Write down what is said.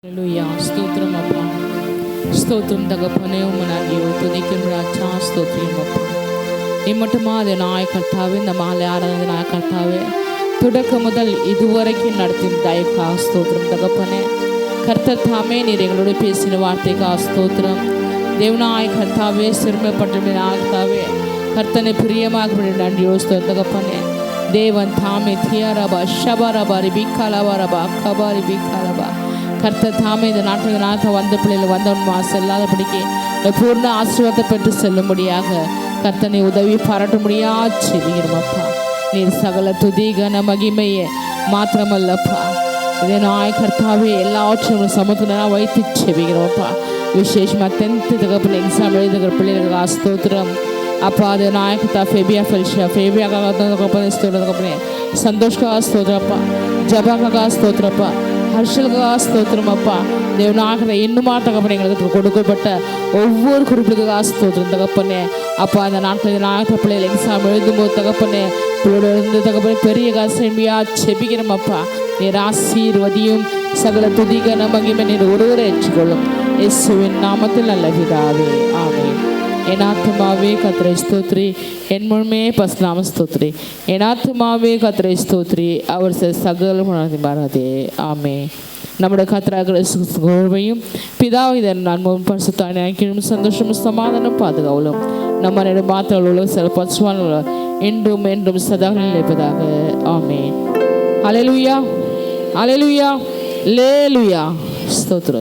హల్లెలూయా స్తోత్రం అప్పా స్తోత్రం தகப்பனே உம்மை நாங்கள் துதிக்கின்ற அச்சா ஸ்தோத்திரம் அப்பா இம்மட்டுமா அது நாய கர்த்தாவே இந்த மாலை ஆராதனை நாய கர்த்தாவே தொடக்க முதல் இதுவரைக்கும் நடத்தின தயக்கா ஸ்தோத்திரம் தகப்பனே கர்த்தர் தாமே நீர் எங்களோட பேசின வார்த்தைக்கா ஸ்தோத்திரம் தேவனாய கர்த்தாவே சிறுமைப்பட்ட கர்த்தாவே கர்த்தனை பிரியமாக நன்றி ஸ்தோத்திரம் தகப்பனே தேவன் தாமே தியாரபா ஷபரபா ரிபிகாலபா ரபா கபா ரிபிகாலபா கர்த்தர் தாமே இந்த நாட்டை வந்த பிள்ளைகள் வந்தவன் மாசம் இல்லாதபடிக்கு பூர்ண ஆசீர்வாதத்தை பெற்று செல்லும்படியாக கர்த்தனை உதவி பாராட்டும்படியா செவிகிறோமப்பா நீர் சகல துதி கன மகிமையே மாத்திரமல்லப்பா இதே நாய் கர்த்தாவே எல்லாவற்றையும் சமத்துவம் வைத்து செவிகிறோம்ப்பா விசேஷமாக 10th தகப்பன எக்ஸாம் எழுதுகிற பிள்ளைகளுக்கு ஸ்தோத்திரம் அப்பா அது நாயக்கத்தா ஃபேபியா ஃபெல்ஷியா ஃபேபியாக்காக ஸ்தோத்திரப்பா சந்தோஷ்கா ஸ்தோத்திரப்பா ஜபாக்காக ஸ்தோத்திரப்பா ஹர்ஷல்கா ஸ்தோத்திரம் அப்பா தேவனாக இன்னுமா தகப்பனே எங்களுக்கு கொடுக்கப்பட்ட ஒவ்வொரு குறிப்பிலுக்காக ஸ்தோத்திரம் தகப்பனே அப்பா அந்த நாட்களில் நாயக்க பிள்ளைகள் எக்ஸாம் எழுதும்போது தகப்பனே பிள்ளையோட இருந்து தகப்பனே பெரிய காசம்பியா செபிக்கிறோம் அப்பா நீர் ஆசீர்வதியும் சகல துதிகன மகிமை நீர் ஒருவரை ஏற்றுக்கொள்ளும் இயேசுவின் நாமத்தில் நல்ல பிதாவே ஆமென் என் ஆத்துமாவே கர்த்தரை ஸ்தோத்திரி என் முழுமே பசுநாம ஸ்தோத்திரி என் ஆத்துமாவே கர்த்தரை ஸ்தோத்திரி அவர் சகல பாராதே ஆமே നമ്മുടെ കർത്താവിനെയും പിതാവിനെ നന്മയും പരിശുദ്ധാത്മാവിനും സന്തോഷവും സമാധാനവും പാതുകാവലും നമ്മുടെ മാത്രമുള്ള സെൽഫസ്വാനുള്ള എന്നും എന്നും സദാ ലഭ്യതാക ആമേൻ ഹല്ലേലൂയ ഹല്ലേലൂയ ഹല്ലേലൂയ സ്തോത്രം